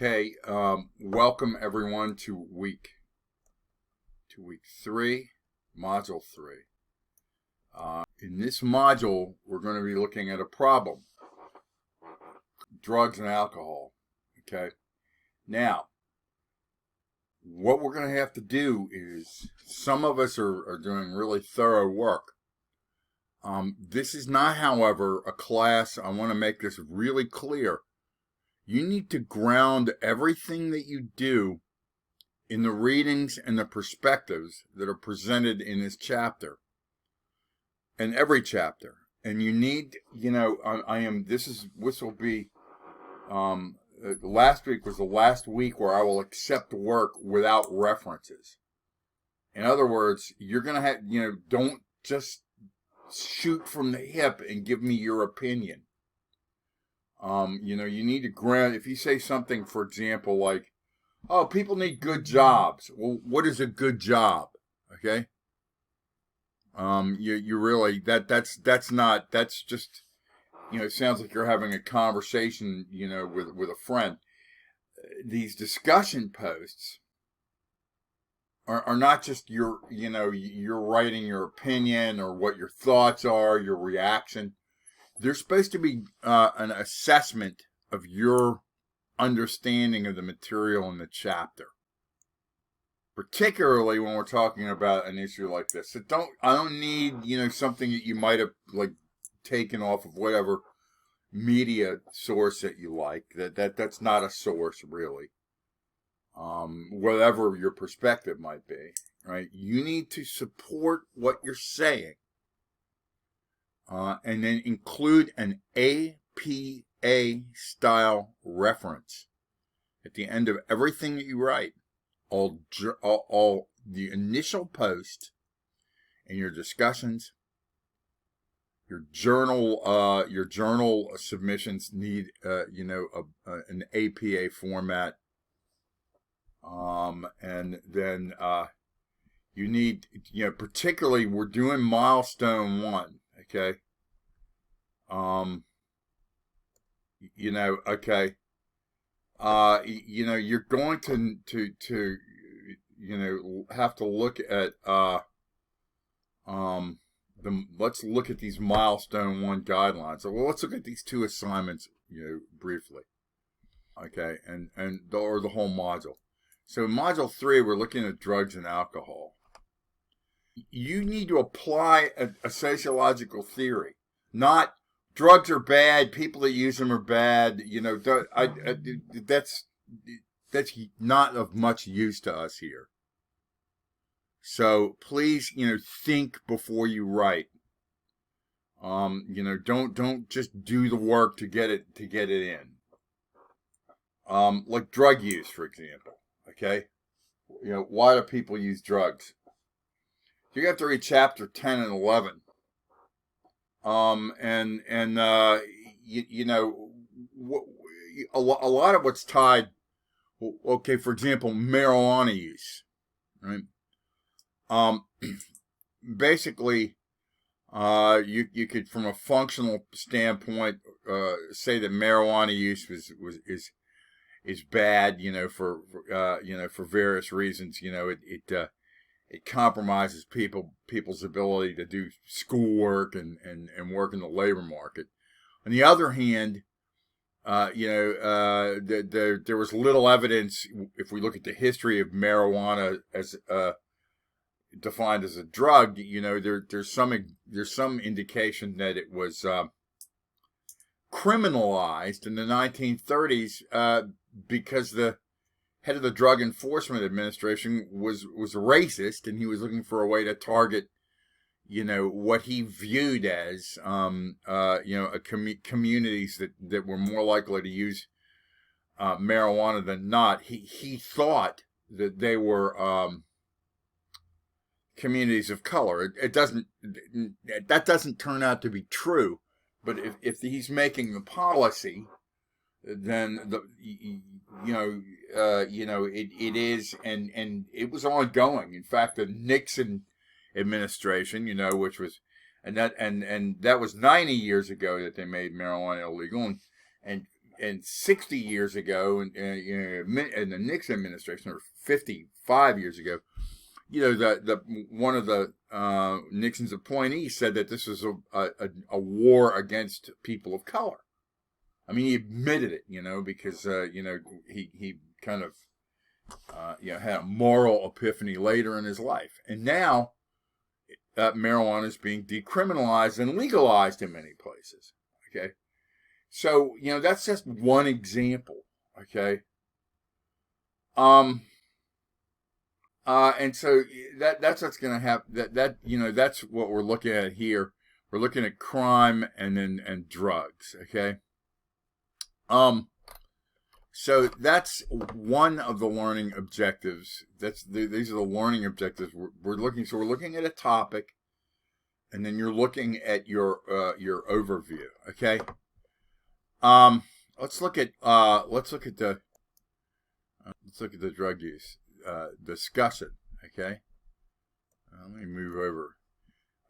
Okay, welcome everyone to week 3, module 3. In this module, we're going to be looking at a problem, drugs and alcohol. Okay, now, what we're going to have to do is, some of us are doing really thorough work. This is not, however, a class. I want to make this really clear. You need to ground everything that you do in the readings and the perspectives that are presented in this chapter and every chapter. And you need, this will be, last week was the last week where I will accept work without references. In other words, you're going to have, don't just shoot from the hip and give me your opinion. You need to ground. If you say something, for example, like, "Oh, people need good jobs." Well, what is a good job? Okay. You really that's just, it sounds like you're having a conversation, with a friend. These discussion posts are not just you're writing your opinion or what your thoughts are, your reaction. They're supposed to be an assessment of your understanding of the material in the chapter, particularly when we're talking about an issue like this. So I don't need, something that you might have taken off of whatever media source that you like. That's not a source really. Whatever your perspective might be, right? You need to support what you're saying. And then include an APA style reference at the end of everything that you write. All the initial post and your discussions, your journal submissions need, an APA format. And then, you need, particularly we're doing milestone 1. Okay. Okay. You're going to have to look at, let's look at these milestone 1 guidelines. So, well, let's look at these 2 assignments, briefly. Okay. Or the whole module. So in module 3, we're looking at drugs and alcohol. You need to apply a sociological theory, not drugs are bad, people that use them are bad. That's not of much use to us here. So please, think before you write. Don't just do the work to get it in. Like drug use, for example. Okay, why do people use drugs? You have to read chapter 10 and 11. A lot of what's tied. Okay, for example, marijuana use, right? Basically, you could, from a functional standpoint, say that marijuana use is bad, for various reasons. It compromises people's ability to do schoolwork and work in the labor market. On the other hand, there was little evidence, if we look at the history of marijuana as defined as a drug. There's some indication that it was criminalized in the 1930s because the head of the Drug Enforcement Administration was racist, and he was looking for a way to target, what he viewed as, communities that were more likely to use marijuana than not. He thought that they were communities of color. That doesn't turn out to be true. But if he's making the policy, then it is, and it was ongoing. In fact, the Nixon administration, which was, and that was 90 years ago that they made marijuana illegal, and and 60 years ago, and in the Nixon administration, or 55 years ago, one of the Nixon's appointees said that this was a war against people of color. I mean, he admitted it, because he kind of had a moral epiphany later in his life, and now marijuana is being decriminalized and legalized in many places. Okay, so that's just one example. Okay, and so that's what's going to happen. That's what we're looking at here. We're looking at crime and drugs. Okay. So that's one of the learning objectives. These are the learning objectives we're looking. So we're looking at a topic, and then you're looking at your overview. Okay. Let's look at the drug use discussion. Okay. Let me move over.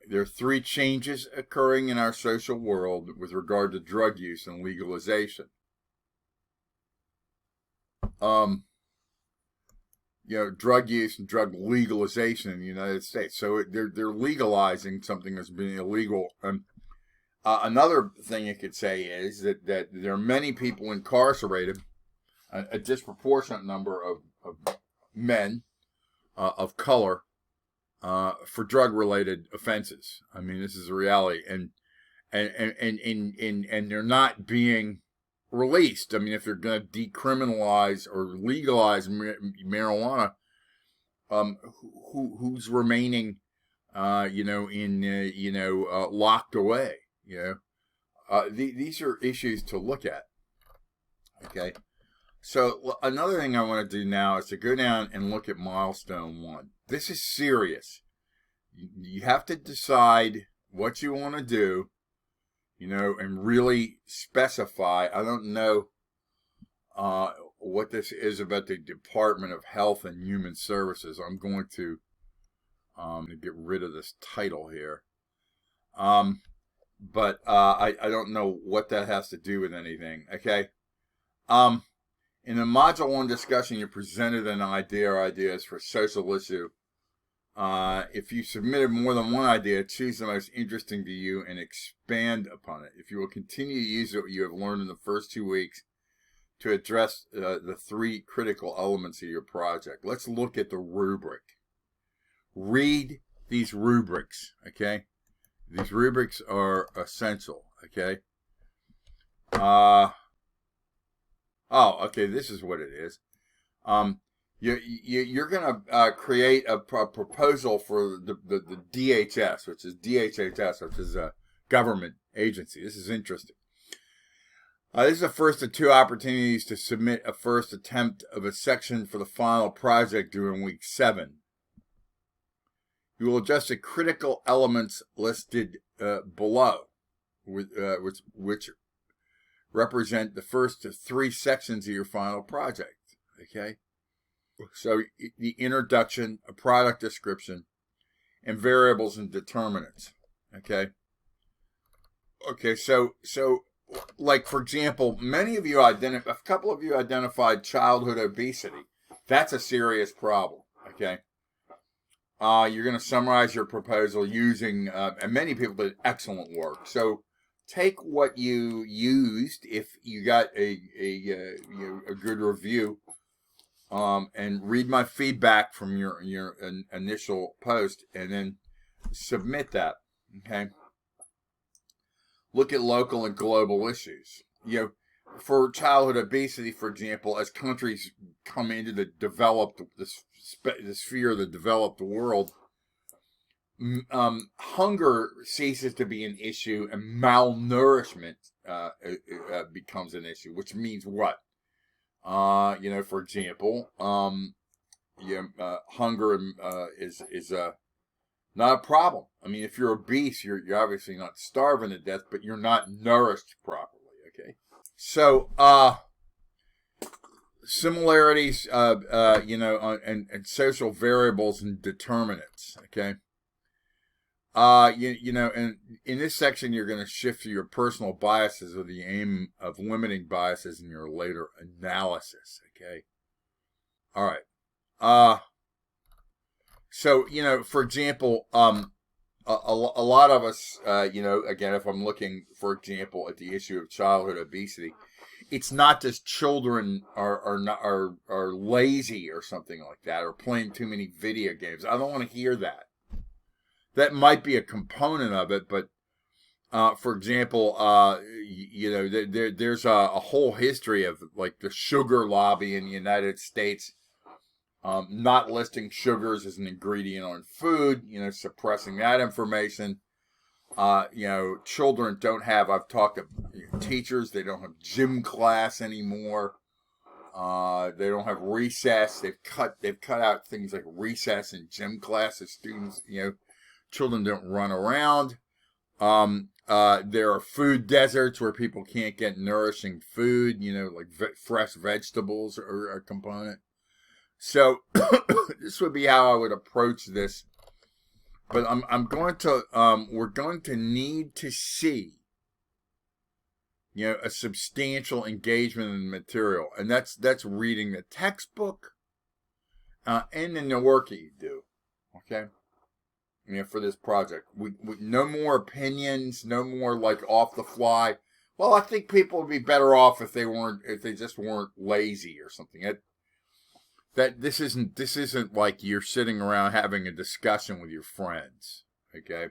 There are 3 changes occurring in our social world with regard to drug use and legalization. Drug use and drug legalization in the United States. So they're legalizing something that's been illegal. Another thing you could say is that there are many people incarcerated, a disproportionate number of men of color for drug-related offenses. I mean, this is a reality, and they're not being released. I mean, if they're going to decriminalize or legalize marijuana, who's remaining, locked away? These are issues to look at. Okay, so another thing I want to do now is to go down and look at milestone 1. This is serious. You have to decide what you want to do. And really specify. I don't know what this is about the Department of Health and Human Services. I'm going to get rid of this title here. But I don't know what that has to do with anything. Okay. In the Module 1 discussion, you presented an idea or ideas for social issue. If you submitted more than one idea, choose the most interesting to you and expand upon it. If you will continue to use what you have learned in the first 2 weeks to address the 3 critical elements of your project. Let's look at the rubric. Read these rubrics, okay? These rubrics are essential, okay? Okay, this is what it is. You're going to create a proposal for the DHS, which is DHHS, which is a government agency. This is interesting. This is the first of 2 opportunities to submit a first attempt of a section for the final project during week 7. You will adjust the critical elements listed below, which represent the first 3 sections of your final project. Okay. So the introduction, a product description, and variables and determinants. Okay. Okay. So like, for example, a couple of you identified childhood obesity. That's a serious problem. Okay. You're going to summarize your proposal using, and many people did excellent work. So take what you used, if you got a good review, and read my feedback from your initial post, and then submit that. Okay. Look at local and global issues. For childhood obesity, for example, as countries come into the sphere of the developed world, hunger ceases to be an issue, and malnourishment becomes an issue. Which means what? For example, hunger is not a problem. I mean, if you're obese, you're obviously not starving to death, but you're not nourished properly. Okay. So, similarities, and social variables and determinants. Okay. You know, and in this section, you're going to shift to your personal biases with the aim of limiting biases in your later analysis. Okay. All right. So, you know, for example, a lot of us, you know, again, if I'm looking, for example, at the issue of childhood obesity, it's not just children are lazy or something like that, or playing too many video games. I don't want to hear that. That might be a component of it, but for example, you know, there's a whole history of like the sugar lobby in the United States, not listing sugars as an ingredient on food, you know, suppressing that information. You know, children don't have, I've talked to teachers, they don't have gym class anymore. They don't have recess. They've cut out things like recess and gym class as students, you know, children don't run around. There are food deserts where people can't get nourishing food, you know, like fresh vegetables are a component. So this would be how I would approach this. But I'm going to, we're going to need to see, you know, a substantial engagement in the material. And that's reading the textbook, and in the work that you do. Okay. You know, for this project, we no more opinions, no more like off the fly. Well, I think people would be better off if they just weren't lazy or something. That this isn't like you're sitting around having a discussion with your friends. Okay.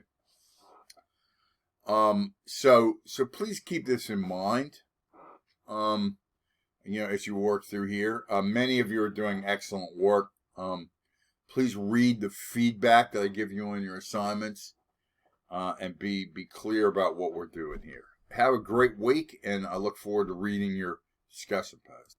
So please keep this in mind. You know, as you work through here, many of you are doing excellent work. Please read the feedback that I give you on your assignments, and be clear about what we're doing here. Have a great week, and I look forward to reading your discussion post.